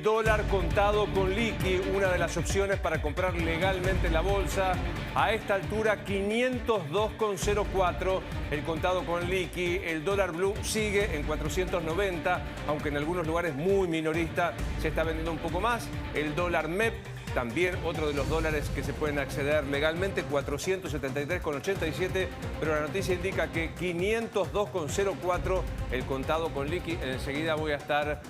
Dólar contado con liqui, una de las opciones para comprar legalmente en la bolsa. A esta altura 502,04 el contado con liqui. El dólar blue sigue en 490, aunque en algunos lugares muy minorista se está vendiendo un poco más. El dólar MEP, también otro de los dólares que se pueden acceder legalmente, 473,87, pero la noticia indica que 502,04 el contado con liqui. Enseguida voy a estar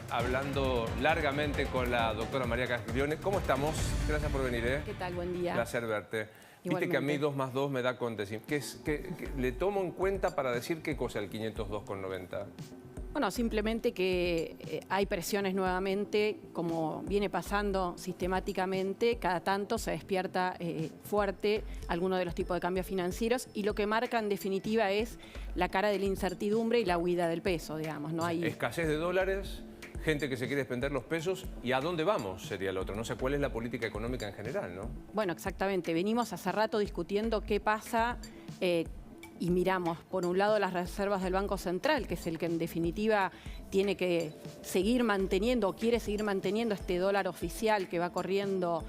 hablando largamente con la doctora María Castiglione. ¿Cómo estamos? Gracias por venir. ¿Qué tal? Buen día. Placer verte. Igualmente. Viste que a mí 2 más 2 me da con decir. ¿Le tomo en cuenta para decir qué cosa el 502,90? Bueno, simplemente que hay presiones nuevamente, como viene pasando sistemáticamente, cada tanto se despierta fuerte alguno de los tipos de cambios financieros y lo que marca en definitiva es la cara de la incertidumbre y la huida del peso, digamos. No hay escasez de dólares, gente que se quiere expender los pesos y ¿a dónde vamos? Sería el otro. No sé cuál es la política económica en general, ¿no? Bueno, exactamente. Venimos hace rato discutiendo qué pasa y miramos, por un lado, las reservas del Banco Central, que es el que en definitiva tiene que seguir manteniendo o quiere seguir manteniendo este dólar oficial que va corriendo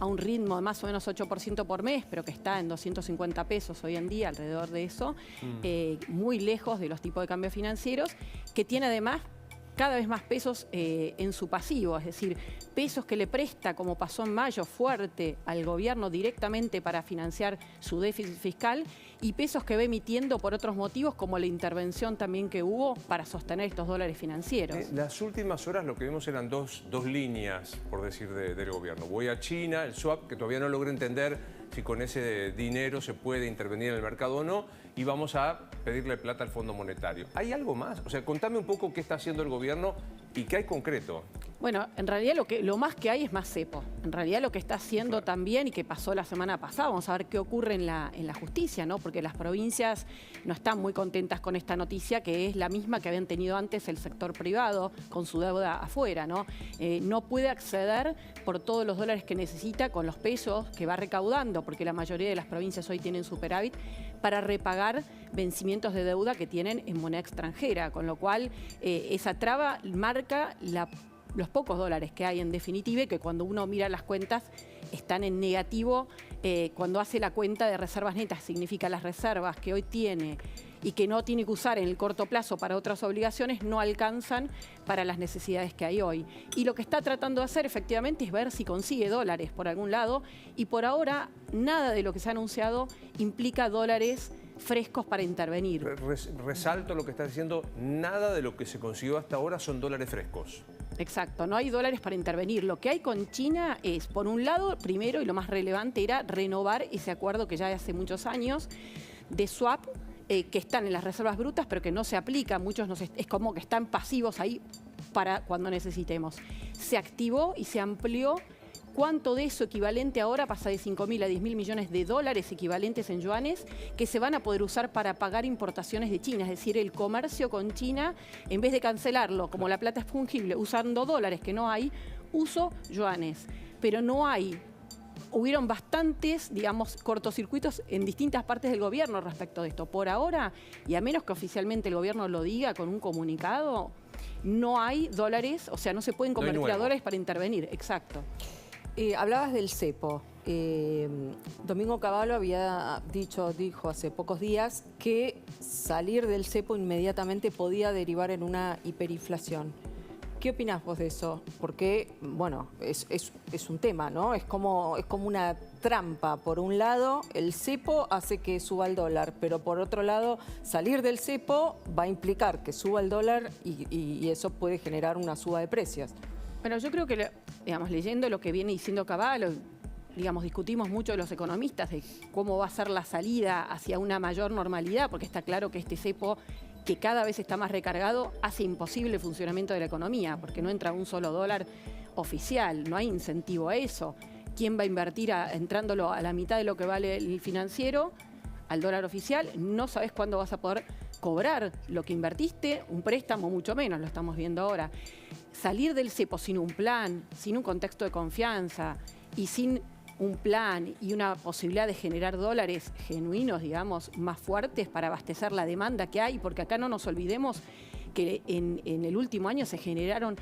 a un ritmo de más o menos 8% por mes, pero que está en 250 pesos hoy en día, alrededor de eso, muy lejos de los tipos de cambios financieros, que tiene además cada vez más pesos en su pasivo, es decir, pesos que le presta, como pasó en mayo, fuerte al gobierno directamente para financiar su déficit fiscal, y pesos que va emitiendo por otros motivos, como la intervención también que hubo para sostener estos dólares financieros. Las últimas horas lo que vimos eran dos líneas, por decir, del gobierno. Voy a China, el swap, que todavía no logré entender si con ese dinero se puede intervenir en el mercado o no, y vamos a pedirle plata al Fondo Monetario. ¿Hay algo más? O sea, contame un poco qué está haciendo el gobierno y qué hay concreto. Bueno, en realidad lo más que hay es más cepo. En realidad lo que está haciendo también y que pasó la semana pasada, vamos a ver qué ocurre en la justicia, ¿no? Porque las provincias no están muy contentas con esta noticia, que es la misma que habían tenido antes el sector privado con su deuda afuera, ¿no? No puede acceder por todos los dólares que necesita con los pesos que va recaudando, porque la mayoría de las provincias hoy tienen superávit, para repagar vencimientos de deuda que tienen en moneda extranjera, con lo cual esa traba marca los pocos dólares que hay en definitiva, y que cuando uno mira las cuentas están en negativo. Cuando hace la cuenta de reservas netas, significa las reservas que hoy tiene y que no tiene que usar en el corto plazo para otras obligaciones, no alcanzan para las necesidades que hay hoy. Y lo que está tratando de hacer efectivamente es ver si consigue dólares por algún lado, y por ahora nada de lo que se ha anunciado implica dólares frescos para intervenir. Resalto lo que está diciendo, nada de lo que se consiguió hasta ahora son dólares frescos. Exacto, no hay dólares para intervenir. Lo que hay con China es, por un lado, primero y lo más relevante era renovar ese acuerdo que ya de hace muchos años de swap, que están en las reservas brutas, pero que no se aplica. Muchos es como que están pasivos ahí para cuando necesitemos. Se activó y se amplió. ¿Cuánto de eso equivalente ahora pasa de 5.000 a 10.000 millones de dólares equivalentes en yuanes que se van a poder usar para pagar importaciones de China? Es decir, el comercio con China, en vez de cancelarlo, como la plata es fungible, usando dólares que no hay, uso yuanes. Pero no hay. Hubieron bastantes, digamos, cortocircuitos en distintas partes del gobierno respecto de esto. Por ahora, y a menos que oficialmente el gobierno lo diga con un comunicado, no hay dólares, o sea, no se pueden convertir a dólares para intervenir. Exacto. Hablabas del cepo. Domingo Cavallo dijo hace pocos días que salir del cepo inmediatamente podía derivar en una hiperinflación. ¿Qué opinás vos de eso? Porque, bueno, es un tema, ¿no? Es como una trampa. Por un lado, el cepo hace que suba el dólar, pero por otro lado, salir del cepo va a implicar que suba el dólar y eso puede generar una suba de precios. Bueno, yo creo que, digamos, leyendo lo que viene diciendo Cavallo, digamos, discutimos mucho los economistas de cómo va a ser la salida hacia una mayor normalidad, porque está claro que este cepo, que cada vez está más recargado, hace imposible el funcionamiento de la economía, porque no entra un solo dólar oficial, no hay incentivo a eso. ¿Quién va a invertir entrándolo a la mitad de lo que vale el financiero al dólar oficial? No sabes cuándo vas a poder cobrar lo que invertiste, un préstamo mucho menos, lo estamos viendo ahora. Salir del cepo sin un plan, sin un contexto de confianza y sin un plan y una posibilidad de generar dólares genuinos, digamos, más fuertes para abastecer la demanda que hay, porque acá no nos olvidemos que en el último año se generaron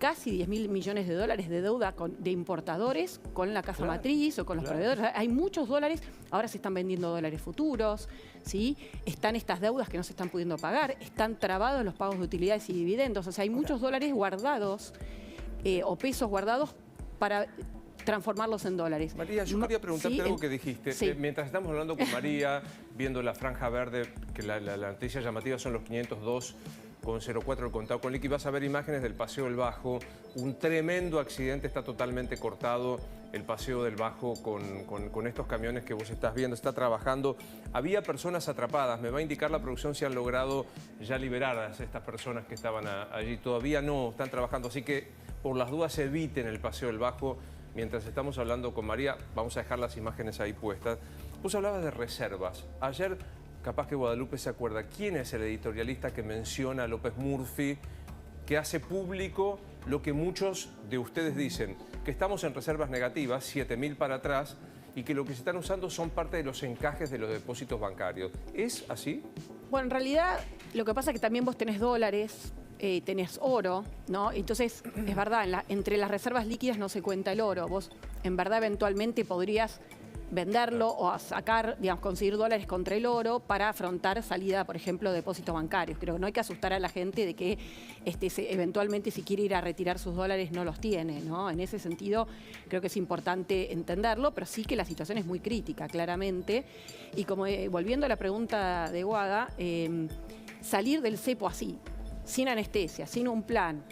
casi 10.000 millones de dólares de deuda de importadores con la casa matriz o con los proveedores. Hay muchos dólares, ahora se están vendiendo dólares futuros, ¿sí? Están estas deudas que no se están pudiendo pagar, están trabados los pagos de utilidades y dividendos. O sea, hay muchos dólares guardados o pesos guardados para transformarlos en dólares. María, yo quería preguntarte algo que dijiste. Sí. Mientras estamos hablando con María, viendo la franja verde, que la noticia llamativa son los 502,04 el contado con liqui, vas a ver imágenes del Paseo del Bajo. Un tremendo accidente, está totalmente cortado el Paseo del Bajo con estos camiones que vos estás viendo, está trabajando. Había personas atrapadas, me va a indicar la producción si han logrado ya liberar a estas personas que estaban allí. Todavía no, están trabajando, así que por las dudas eviten el Paseo del Bajo. Mientras estamos hablando con María, vamos a dejar las imágenes ahí puestas. Vos hablabas de reservas. Ayer, capaz que Guadalupe se acuerda, ¿quién es el editorialista que menciona a López Murphy, que hace público lo que muchos de ustedes dicen? Que estamos en reservas negativas, 7.000 para atrás, y que lo que se están usando son parte de los encajes de los depósitos bancarios. ¿Es así? Bueno, en realidad lo que pasa es que también vos tenés dólares, tenés oro, ¿no? Entonces, es verdad, entre las reservas líquidas no se cuenta el oro. Vos, en verdad, eventualmente podrías venderlo o sacar, digamos, conseguir dólares contra el oro para afrontar salida, por ejemplo, de depósitos bancarios. Creo que no hay que asustar a la gente de que eventualmente si quiere ir a retirar sus dólares no los tiene, ¿no? En ese sentido creo que es importante entenderlo, pero sí que la situación es muy crítica, claramente. Y como volviendo a la pregunta de Guada, salir del cepo así, sin anestesia, sin un plan,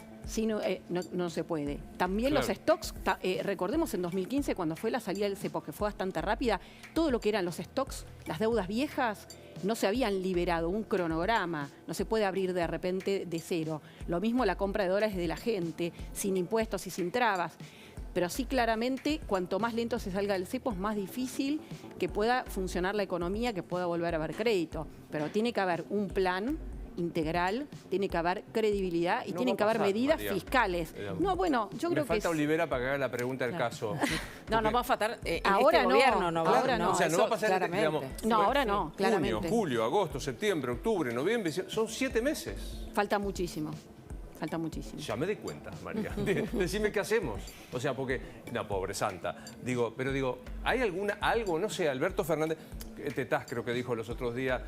no se puede. También los stocks, recordemos en 2015 cuando fue la salida del cepo, que fue bastante rápida, todo lo que eran los stocks, las deudas viejas, no se habían liberado, un cronograma, no se puede abrir de repente de cero. Lo mismo la compra de dólares de la gente, sin impuestos y sin trabas. Pero sí, claramente, cuanto más lento se salga del cepo, es más difícil que pueda funcionar la economía, que pueda volver a haber crédito. Pero tiene que haber un plan integral, tiene que haber credibilidad y tienen que haber medidas fiscales. No, bueno, yo creo que falta Olivera para que haga la pregunta del caso. No va a faltar ahora gobierno, no va. Ahora no. O sea, no va a pasar claramente. digamos, no, ahora no, claramente. Junio, julio, agosto, septiembre, octubre, noviembre, son 7 meses. Falta muchísimo. Falta muchísimo. Ya me di cuenta, María. Decime qué hacemos. O sea, porque, no, pobre santa. Pero digo, ¿hay algo, no sé, Alberto Fernández, Tetaz creo que dijo los otros días,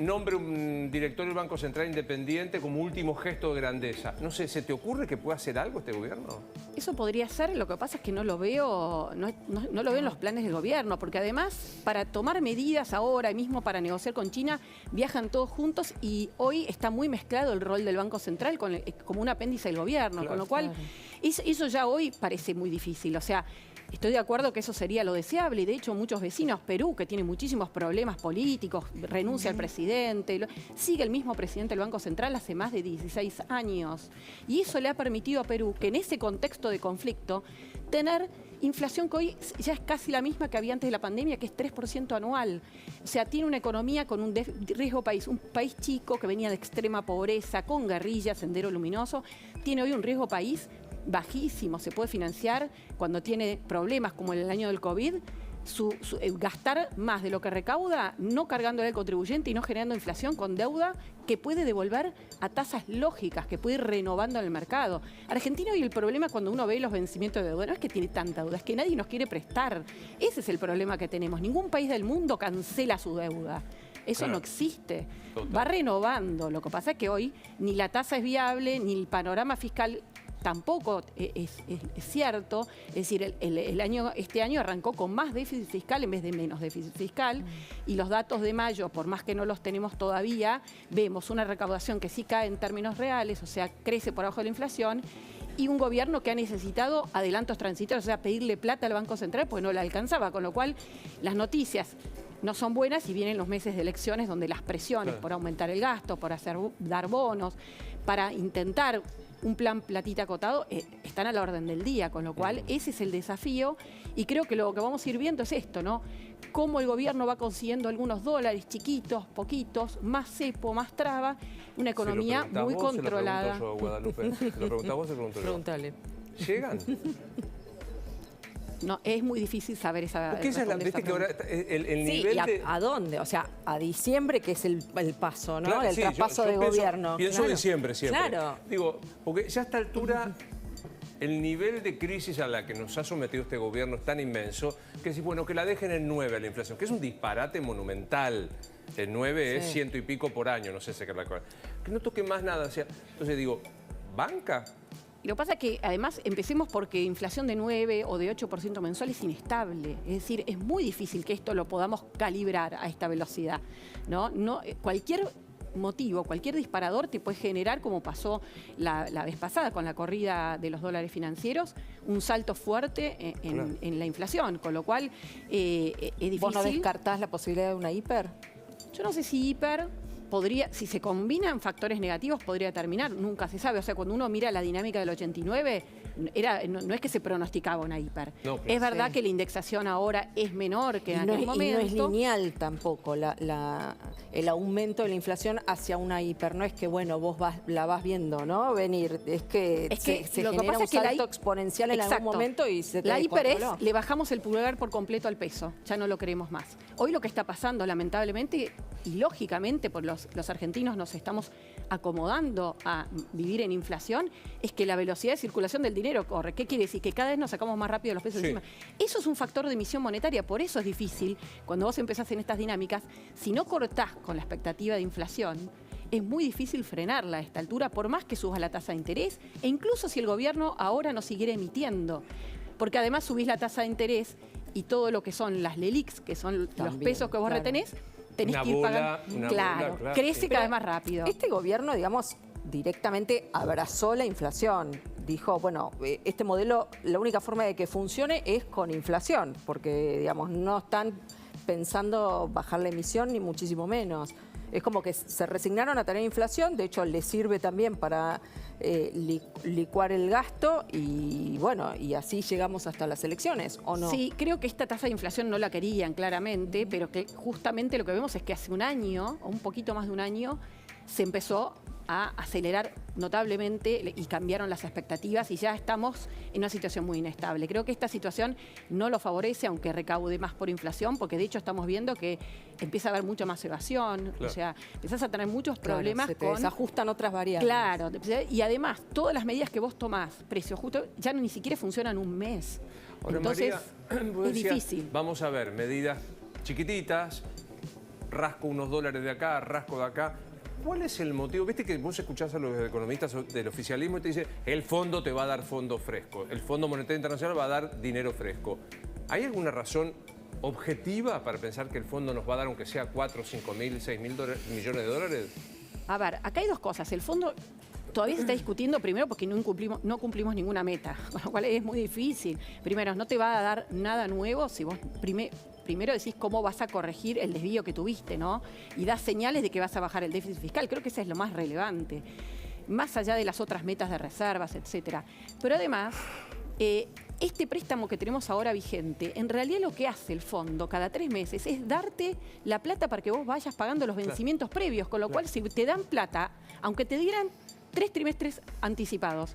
nombre un director del Banco Central independiente como último gesto de grandeza? No sé, ¿se te ocurre que pueda hacer algo este gobierno? Eso podría ser, lo que pasa es que no lo veo, no lo veo en los planes del gobierno, porque además para tomar medidas ahora mismo para negociar con China, viajan todos juntos y hoy está muy mezclado el rol del Banco Central como un apéndice del gobierno, Claro. con lo cual eso ya hoy parece muy difícil. O sea, estoy de acuerdo que eso sería lo deseable y de hecho muchos vecinos, Perú, que tiene muchísimos problemas políticos, renuncia al presidente, sigue el mismo presidente del Banco Central hace más de 16 años. Y eso le ha permitido a Perú, que en ese contexto de conflicto, tener inflación que hoy ya es casi la misma que había antes de la pandemia, que es 3% anual. O sea, tiene una economía con un riesgo país, un país chico que venía de extrema pobreza, con guerrillas, Sendero Luminoso, tiene hoy un riesgo país bajísimo, se puede financiar cuando tiene problemas como en el año del COVID, gastar más de lo que recauda, no cargándole al contribuyente y no generando inflación con deuda que puede devolver a tasas lógicas, que puede ir renovando en el mercado. Argentina hoy el problema cuando uno ve los vencimientos de deuda no es que tiene tanta deuda, es que nadie nos quiere prestar. Ese es el problema que tenemos. Ningún país del mundo cancela su deuda. Eso Claro. no existe. Total. Va renovando. Lo que pasa es que hoy ni la tasa es viable, ni el panorama fiscal tampoco es cierto. Es decir, este año arrancó con más déficit fiscal en vez de menos déficit fiscal. Y los datos de mayo, por más que no los tenemos todavía, vemos una recaudación que sí cae en términos reales, o sea, crece por abajo de la inflación. Y un gobierno que ha necesitado adelantos transitorios, o sea, pedirle plata al Banco Central porque no la alcanzaba. Con lo cual, las noticias no son buenas y vienen los meses de elecciones donde las presiones por aumentar el gasto, por dar bonos, para intentar un plan platita acotado, están a la orden del día, con lo cual ese es el desafío y creo que lo que vamos a ir viendo es esto, ¿no? Cómo el gobierno va consiguiendo algunos dólares chiquitos, poquitos, más cepo, más traba, una economía muy controlada. ¿Lo preguntás vos o lo pregunto yo? Pregúntale. ¿Llegan? No, es muy difícil saber esa. Porque esa es la, responder viste esa que ahora pregunta. el Sí, nivel ¿y de... a dónde? O sea, a diciembre, que es el paso, ¿no? Claro, el sí, traspaso yo de pienso- gobierno. Pienso Claro. diciembre siempre. Claro. Digo, porque ya a esta altura el nivel de crisis a la que nos ha sometido este gobierno es tan inmenso que decís, bueno, que la dejen en 9 a la inflación, que es un disparate monumental. El 9 es 100 y pico por año, no sé si es la cosa. Que no toque más nada. O sea, entonces digo, ¿banca? Lo que pasa es que, además, empecemos porque inflación de 9 o de 8% mensual es inestable. Es decir, es muy difícil que esto lo podamos calibrar a esta velocidad, ¿no? Cualquier motivo, cualquier disparador te puede generar, como pasó la vez pasada con la corrida de los dólares financieros, un salto fuerte en la inflación, con lo cual es difícil. ¿Vos no descartás la posibilidad de una hiper? Yo no sé si hiper podría, si se combinan factores negativos, podría terminar, nunca se sabe. O sea, cuando uno mira la dinámica del 89, no es que se pronosticaba una hiper. No, claro. Es verdad que la indexación ahora es menor que en aquel momento. Y no es lineal tampoco el aumento de la inflación hacia una hiper. No es que, bueno, vos la vas viendo, ¿no? Venir. Es que se lo que genera pasa un es que salto exponencial en algún momento y se te La hiper descontroló. le bajamos el pulgar por completo al peso, ya no lo queremos más. Hoy lo que está pasando, lamentablemente, y lógicamente por los argentinos nos estamos acomodando a vivir en inflación, es que la velocidad de circulación del dinero corre. ¿Qué quiere decir? Que cada vez nos sacamos más rápido los pesos Sí. encima. Eso es un factor de emisión monetaria, por eso es difícil, cuando vos empezás en estas dinámicas, si no cortás con la expectativa de inflación, es muy difícil frenarla a esta altura, por más que suba la tasa de interés, e incluso si el gobierno ahora no siguiera emitiendo. Porque además subís la tasa de interés y todo lo que son las LELIQs, que son los También, pesos que vos claro. retenés, tenés Una que ir bola, pagando. una Claro, bola, claro. crece Sí. cada vez más rápido. Este gobierno, digamos, directamente abrazó la inflación. Dijo, bueno, este modelo, la única forma de que funcione es con inflación, porque, digamos, no están pensando bajar la emisión ni muchísimo menos. Es como que se resignaron a tener inflación, de hecho les sirve también para licuar el gasto y bueno, y así llegamos hasta las elecciones, ¿o no? Sí, creo que esta tasa de inflación no la querían claramente, pero que justamente lo que vemos es que hace un año, o un poquito más de un año, se empezó a acelerar notablemente y cambiaron las expectativas y ya estamos en una situación muy inestable. Creo que esta situación no lo favorece, aunque recaude más por inflación, porque de hecho estamos viendo que empieza a haber mucha más evasión, Claro. o sea, empezás a tener muchos Claro, problemas se te con... desajustan otras variables. Claro, y además, todas las medidas que vos tomás, precio justo, ya ni siquiera funcionan un mes. Ahora, Entonces, María, vos es decías, difícil. Vamos a ver, medidas chiquititas, rasco unos dólares de acá, rasco de acá. ¿Cuál es el motivo? Viste que vos escuchás a los economistas del oficialismo y te dicen, el fondo te va a dar fondo fresco, el Fondo Monetario Internacional va a dar dinero fresco. ¿Hay alguna razón objetiva para pensar que el fondo nos va a dar, aunque sea 4, 5 mil, 6 mil millones de dólares? A ver, acá hay dos cosas. El fondo todavía se está discutiendo, primero porque no cumplimos ninguna meta, con lo cual es muy difícil. Primero, no te va a dar nada nuevo si vos primero decís cómo vas a corregir el desvío que tuviste, ¿no? Y das señales de que vas a bajar el déficit fiscal. Creo que eso es lo más relevante, más allá de las otras metas de reservas, etcétera. Pero además, este préstamo que tenemos ahora vigente, en realidad lo que hace el fondo cada 3 meses es darte la plata para que vos vayas pagando los vencimientos previos, con lo cual si te dan plata, aunque te dieran 3 trimestres anticipados,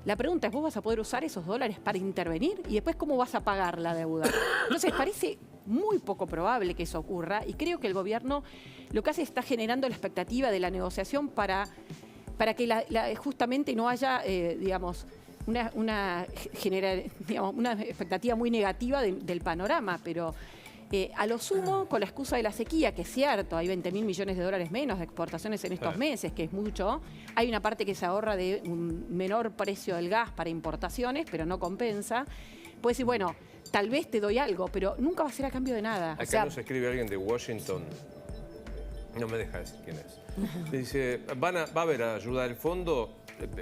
la pregunta es, ¿vos vas a poder usar esos dólares para intervenir? Y después, ¿cómo vas a pagar la deuda? Entonces, parece muy poco probable que eso ocurra y creo que el gobierno lo que hace es está generando la expectativa de la negociación para que justamente no haya, digamos, una expectativa muy negativa del panorama, pero a lo sumo, con la excusa de la sequía, que es cierto, hay 20.000 millones de dólares menos de exportaciones en estos meses, que es mucho, hay una parte que se ahorra de un menor precio del gas para importaciones, pero no compensa. Puedes decir, bueno, tal vez te doy algo, pero nunca va a ser a cambio de nada. Acá nos escribe alguien de Washington, no me deja decir quién es. Dice, va a haber ayuda del fondo,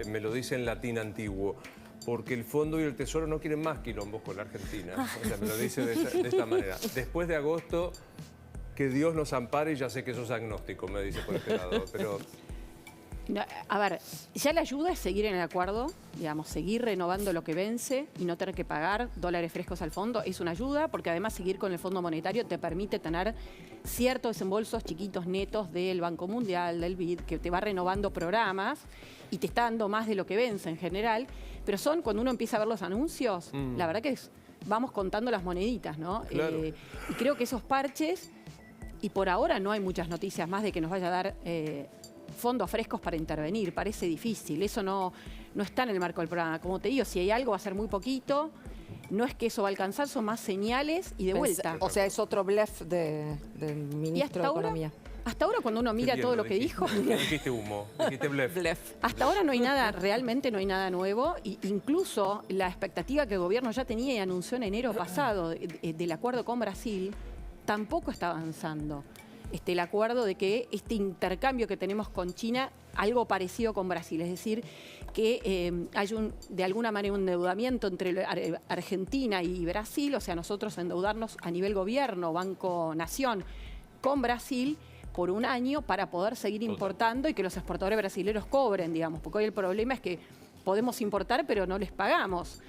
me lo dice en latín antiguo, porque el fondo y el tesoro no quieren más quilombos con la Argentina. O sea, me lo dice de esta manera. Después de agosto, que Dios nos ampare, y ya sé que sos agnóstico, me dice por este lado, pero... No, a ver, ya la ayuda es seguir en el acuerdo, digamos, seguir renovando lo que vence y no tener que pagar dólares frescos al fondo es una ayuda, porque además seguir con el Fondo Monetario te permite tener ciertos desembolsos chiquitos netos del Banco Mundial, del BID, que te va renovando programas y te está dando más de lo que vence en general, pero cuando uno empieza a ver los anuncios, la verdad que vamos contando las moneditas, ¿no? Claro. Y creo que esos parches, y por ahora no hay muchas noticias más de que nos vaya a dar... fondos frescos para intervenir, parece difícil, eso no no está en el marco del programa. Como te digo, si hay algo va a ser muy poquito. No es que eso va a alcanzar, son más señales y de vuelta. O sea, es otro bluff del ministro de Economía. Hasta ahora, cuando uno mira todo lo que dijo, Dijiste humo, dijiste blef. hasta ahora no hay nada, realmente no hay nada nuevo. Incluso la expectativa que el gobierno ya tenía y anunció en enero pasado del acuerdo con Brasil, tampoco está avanzando. El acuerdo de que este intercambio que tenemos con China, algo parecido con Brasil, es decir, que hay de alguna manera un endeudamiento entre Argentina y Brasil, o sea, nosotros endeudarnos a nivel gobierno, Banco Nación, con Brasil por un año para poder seguir importando y que los exportadores brasileños cobren, digamos, porque hoy el problema es que podemos importar pero no les pagamos.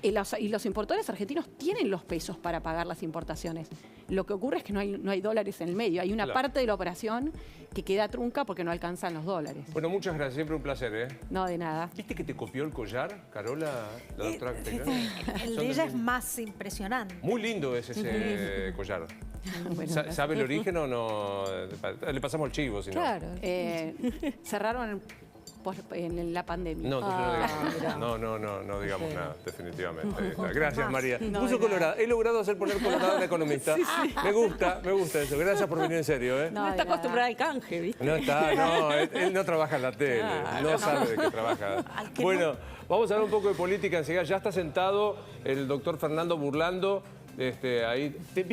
Y los importadores argentinos tienen los pesos para pagar las importaciones. Lo que ocurre es que no hay dólares en el medio. Hay una parte de la operación que queda trunca porque no alcanzan los dólares. Bueno, muchas gracias. Siempre un placer, ¿eh? No, de nada. ¿Viste que te copió el collar, Carola, la doctora Castellano? El de ella es más impresionante. Muy lindo es ese collar. Bueno, ¿Sabe el origen o no? Le pasamos el chivo, si no. Claro. Cerraron en la pandemia. No, no digamos nada, definitivamente. Gracias, María. No, Puso de nada. colorada. He logrado hacer poner colorada a una economista. Me gusta eso. Gracias por venir en serio, ¿eh? No está acostumbrada al canje, ¿viste? No está, no, él no trabaja en la tele, no sabe de qué trabaja. Bueno, vamos a hablar un poco de política enseguida. Ya está sentado el doctor Fernando Burlando, ahí.